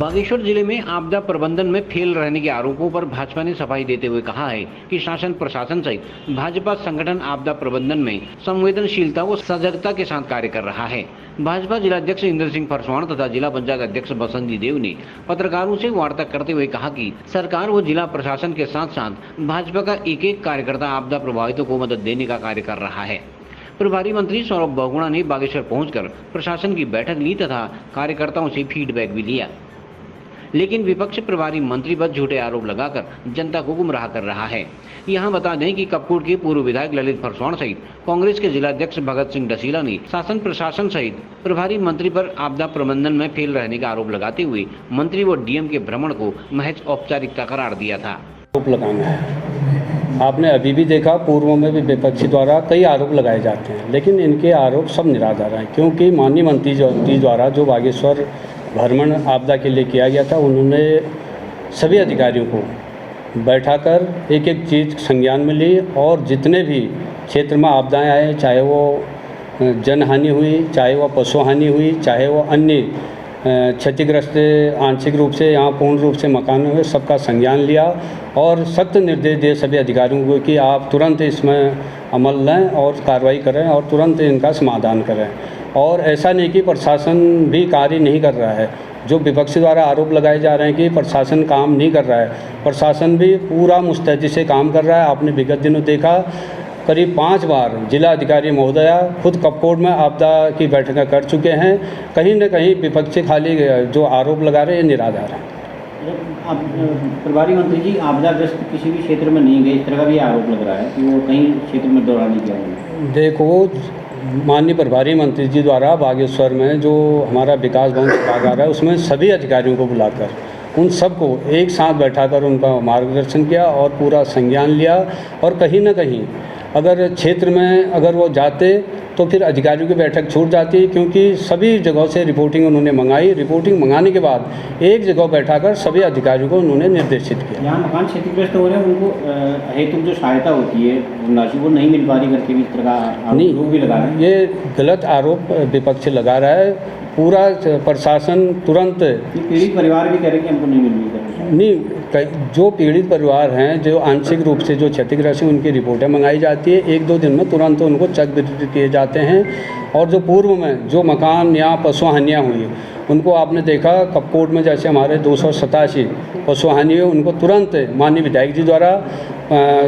बागेश्वर जिले में आपदा प्रबंधन में फेल रहने के आरोपों पर भाजपा ने सफाई देते हुए कहा है कि शासन प्रशासन सहित भाजपा संगठन आपदा प्रबंधन में संवेदनशीलता व सजगता के साथ कार्य कर रहा है। भाजपा जिलाध्यक्ष इंद्र सिंह फरसवाण तथा जिला पंचायत अध्यक्ष बसंती देव ने पत्रकारों से वार्ता करते हुए कहा कि सरकार व जिला प्रशासन के साथ साथ भाजपा का एक एक कार्यकर्ता आपदा प्रभावितों को मदद देने का कार्य कर रहा है। प्रभारी मंत्री सौरभ बहुगुणा ने बागेश्वर पहुंचकर प्रशासन की बैठक ली तथा कार्यकर्ताओं से फीडबैक भी लिया, लेकिन विपक्ष प्रभारी मंत्री पर झूठे आरोप लगाकर जनता को गुमराह कर रहा है। यहां बता दें कि कपकोट के पूर्व विधायक ललित फरसवाण सहित कांग्रेस के जिलाध्यक्ष भगत सिंह डसीला ने शासन प्रशासन सहित प्रभारी मंत्री पर आपदा प्रबंधन में फेल रहने का आरोप लगाते हुए मंत्री व डीएम के भ्रमण को महज औपचारिकता करार दिया था। आरोप लगाना है, आपने अभी भी देखा, पूर्व में भी विपक्षी द्वारा कई आरोप लगाए जाते हैं, लेकिन इनके आरोप सब निराधार हैं, क्योंकि माननीय मंत्री जी द्वारा जो बागेश्वर भ्रमण आपदा के लिए किया गया था, उन्होंने सभी अधिकारियों को बैठाकर एक एक चीज़ संज्ञान में ली और जितने भी क्षेत्र में आपदाएं आए, चाहे वो जनहानि हुई, चाहे वो पशु हानि हुई, चाहे वो अन्य क्षतिग्रस्त आंशिक रूप से यहाँ पूर्ण रूप से मकान हुए, सबका संज्ञान लिया और सख्त निर्देश दिए सभी अधिकारियों को कि आप तुरंत इसमें अमल लें और कार्रवाई करें और तुरंत इनका समाधान करें। और ऐसा नहीं कि प्रशासन भी कार्य नहीं कर रहा है, जो विपक्ष द्वारा आरोप लगाए जा रहे हैं कि प्रशासन काम नहीं कर रहा है, प्रशासन भी पूरा मुस्तैदी से काम कर रहा है। आपने विगत दिनों देखा, करीब 5 बार जिला अधिकारी महोदया खुद कपकोट में आपदा की बैठकें कर चुके हैं। कहीं न कहीं विपक्षी खाली जो आरोप लगा रहे हैं ये निराधार है। प्रभारी मंत्री जी आपदाग्रस्त किसी भी क्षेत्र में नहीं गए, इस तरह का भी आरोप लग रहा है कि वो कहीं क्षेत्र में दौरा नहीं किया। देखो, माननीय प्रभारी मंत्री जी द्वारा बागेश्वर में जो हमारा विकास भवन सभागार है, उसमें सभी अधिकारियों को बुलाकर उन सबको एक साथ बैठाकर उनका मार्गदर्शन किया और पूरा संज्ञान लिया। और कहीं ना कहीं अगर क्षेत्र में अगर वो जाते तो फिर अधिकारियों की बैठक छूट जाती, क्योंकि सभी जगहों से रिपोर्टिंग उन्होंने मंगाई। रिपोर्टिंग मंगाने के बाद एक जगह बैठाकर सभी अधिकारियों को उन्होंने निर्देशित किया। यहाँ मकान क्षतिग्रस्त हो रहे हैं, उनको हेतु जो सहायता होती है राशि वो नहीं मिल पा रही करके भी इस तरह का आरोप भी लगा रहे हैं। ये गलत आरोप विपक्ष लगा रहा है। पूरा प्रशासन तुरंत, पीड़ित परिवार भी कह रहे हैं कि हमको नहीं मिल रही नहीं, जो पीड़ित परिवार हैं, जो आंशिक रूप से जो क्षतिग्रस्त हैं, उनकी रिपोर्टें मंगाई जाती है। 1-2 दिन में तुरंत उनको चेक वितरित किए जाते हैं। और जो पूर्व में जो मकान या पशु हानियाँ हुई, उनको आपने देखा कपकोट में जैसे हमारे 287 पशु हानि हुई, उनको तुरंत माननीय विधायक जी द्वारा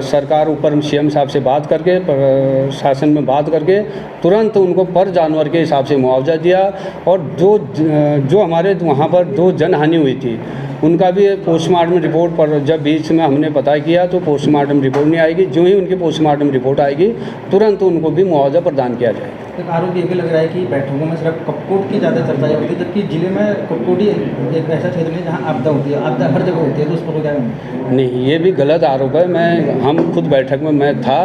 सरकार ऊपर सीएम साहब से बात करके, शासन में बात करके तुरंत उनको पर जानवर के हिसाब से मुआवजा दिया। और जो हमारे वहाँ पर 2 जनहानि हुई थी, उनका भी पोस्टमार्टम रिपोर्ट पर जब बीच में हमने पता किया तो पोस्टमार्टम रिपोर्ट नहीं आएगी। जो ही उनकी पोस्टमार्टम रिपोर्ट आएगी तुरंत उनको भी मुआवजा प्रदान किया जाएगा। एक आरोप ये भी लग रहा है कि बैठकों में सिर्फ कपकोट की ज़्यादा चर्चा होती है, जबकि जिले में कपकोट ही एक ऐसा क्षेत्र है जहाँ आपदा होती है, आपदा हर जगह होती है, तो उस पर क्या नहीं, ये भी गलत आरोप है। हम खुद बैठक में मैं था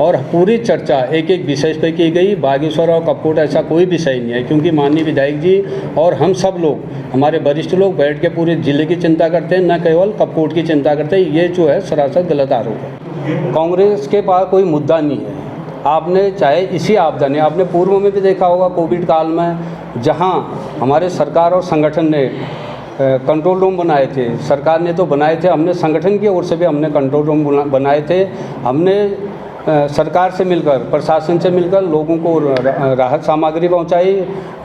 और पूरी चर्चा एक एक विषय पर की गई। बागेश्वर और कपकोट ऐसा कोई विषय नहीं है, क्योंकि माननीय विधायक जी और हम सब लोग, हमारे वरिष्ठ लोग बैठ के पूरे जिले की चिंता करते हैं, न केवल कपकोट की चिंता करते हैं। ये जो है सरासर गलत आरोप है। कांग्रेस के पास कोई मुद्दा नहीं है। आपने चाहे इसी आपदा ने, आपने पूर्व में भी देखा होगा कोविड काल में, जहां हमारे सरकार और संगठन ने कंट्रोल रूम बनाए थे। सरकार ने तो बनाए थे, हमने संगठन की ओर से भी हमने कंट्रोल रूम बनाए थे। हमने सरकार से मिलकर, प्रशासन से मिलकर लोगों को राहत सामग्री पहुंचाई,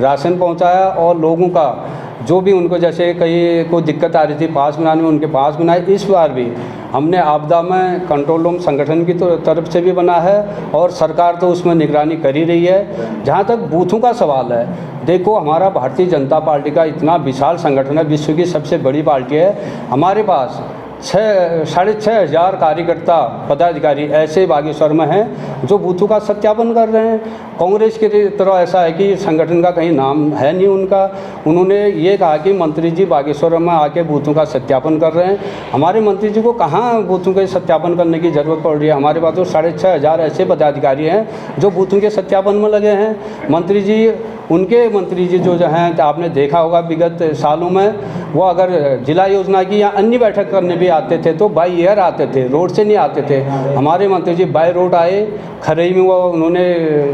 राशन पहुंचाया और लोगों का जो भी उनको जैसे कहीं कोई दिक्कत आ रही थी पास बनाने में, उनके पास बनाए। इस बार भी हमने आपदा में कंट्रोल रूम संगठन की तरफ से भी बना है और सरकार तो उसमें निगरानी कर ही रही है। जहाँ तक बूथों का सवाल है, देखो, हमारा भारतीय जनता पार्टी का इतना विशाल संगठन है, विश्व की सबसे बड़ी पार्टी है। हमारे पास 6,500 कार्यकर्ता पदाधिकारी ऐसे बागेश्वर में हैं जो बूथों का सत्यापन कर रहे हैं। कांग्रेस की तरह ऐसा है कि संगठन का कहीं नाम है नहीं उनका। उन्होंने ये कहा कि मंत्री जी बागेश्वर में आके बूथों का सत्यापन कर रहे हैं। हमारे मंत्री जी को कहाँ बूथों के सत्यापन करने की ज़रूरत पड़ रही है। हमारे पास तो 6,500 ऐसे पदाधिकारी हैं जो बूथों के सत्यापन में लगे हैं। मंत्री जी उनके मंत्री जी जो हैं, तो आपने देखा होगा विगत सालों में वो अगर जिला योजना की या अन्य बैठक करने भी आते थे तो बाई एयर आते थे, रोड से नहीं आते थे। हमारे मंत्री जी बाय रोड आए, खरई में वो उन्होंने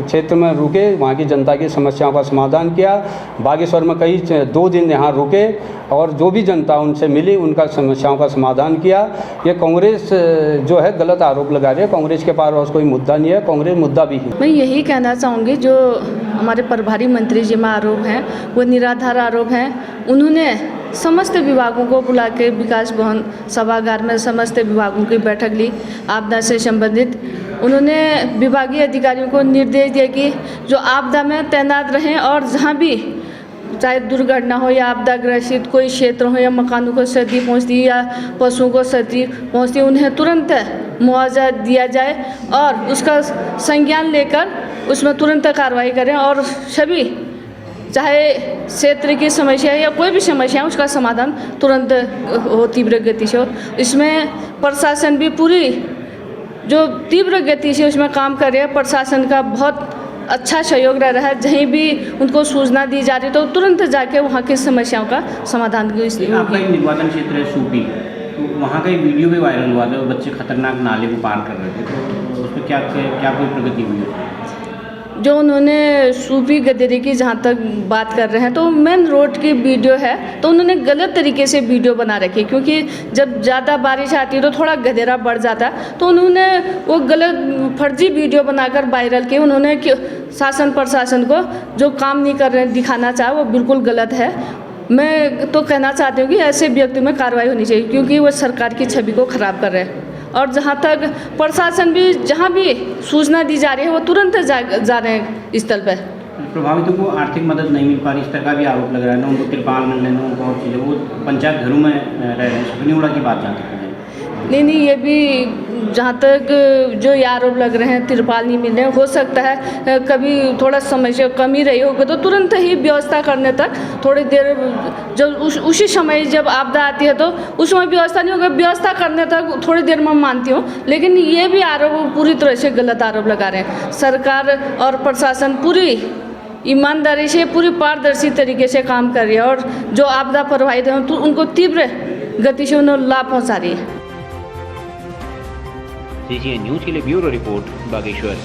क्षेत्र में रुके, वहाँ की जनता की समस्याओं का समाधान किया। बागेश्वर में कई 2 दिन यहाँ रुके और जो भी जनता उनसे मिली उनका समस्याओं का समाधान किया। ये कांग्रेस जो है गलत आरोप लगा रही है। कांग्रेस के पास कोई मुद्दा नहीं है, कांग्रेस मुद्दा भी है। मैं यही कहना चाहूँगी जो हमारे प्रभारी मंत्री जी में आरोप हैं वो निराधार आरोप हैं। उन्होंने समस्त विभागों को बुला के विकास भवन सभागार में समस्त विभागों की बैठक ली आपदा से संबंधित। उन्होंने विभागीय अधिकारियों को निर्देश दिया कि जो आपदा में तैनात रहें और जहाँ भी चाहे दुर्घटना हो या आपदा ग्रसित कोई क्षेत्र हो या मकानों को क्षति पहुँचती या पशुओं को क्षति पहुँचती, उन्हें तुरंत मुआवजा दिया जाए और उसका संज्ञान लेकर उसमें तुरंत कार्रवाई करें और सभी चाहे क्षेत्र की समस्या या कोई भी समस्या है उसका समाधान तुरंत हो, तीव्र गति से हो। इसमें प्रशासन भी पूरी जो तीव्र गति से उसमें काम कर रहे हैं, प्रशासन का बहुत अच्छा सहयोग रह रहा है। जहीं भी उनको सूचना दी जा रही तो तुरंत जाके वहाँ की समस्याओं का समाधान की आपका एक निर्वाचन क्षेत्र है सूपी, तो वहाँ का एक वीडियो भी वायरल हुआ था, बच्चे खतरनाक नाले को पार कर रहे थे, तो उसमें क्या कोई प्रगति हुई है? जो उन्होंने सूपी गदेरी की जहाँ तक बात कर रहे हैं तो मेन रोड की वीडियो है, तो उन्होंने गलत तरीके से वीडियो बना रखी है क्योंकि जब ज़्यादा बारिश आती है तो थोड़ा गदेरा बढ़ जाता है, तो उन्होंने वो गलत फर्जी वीडियो बनाकर वायरल की। उन्होंने शासन प्रशासन को जो काम नहीं कर रहे दिखाना चाहे वो बिल्कुल गलत है। मैं तो कहना चाहती हूँ कि ऐसे व्यक्ति में कार्रवाई होनी चाहिए क्योंकि वो सरकार की छवि को ख़राब कर रहे हैं। और जहाँ तक प्रशासन भी जहाँ भी सूचना दी जा रही है वो तुरंत जा रहे हैं स्थल पर। प्रभावितों को आर्थिक मदद नहीं मिल पा रही, इस तरह का भी आरोप लग रहा है ना, उनको तिरपाल मिल रहे हैं, उनको और चीज़ें, वो पंचायत घरों में रह रहे हैं। सुखनीवाड़ा की बात जानते हैं? नहीं, ये भी जहाँ तक जो ये आरोप लग रहे हैं तिरपाल नहीं मिल रहे हैं, हो सकता है कभी थोड़ा समस्या कमी रही होगी तो तुरंत ही व्यवस्था करने तक थोड़ी देर जब उसी समय जब आपदा आती है तो उस समय व्यवस्था नहीं होगी, व्यवस्था करने तक थोड़ी देर में मानती हूँ। लेकिन ये भी आरोप पूरी तरह से गलत आरोप लगा रहे हैं। सरकार और प्रशासन पूरी ईमानदारी से पूरी पारदर्शी तरीके से काम कर रही है और जो आपदा प्रभावित हैं तो उनको तीव्र गति से उन्हें लाभ पहुँचा रही है। CGN न्यूज़ के लिए ब्यूरो रिपोर्ट बागेश्वर।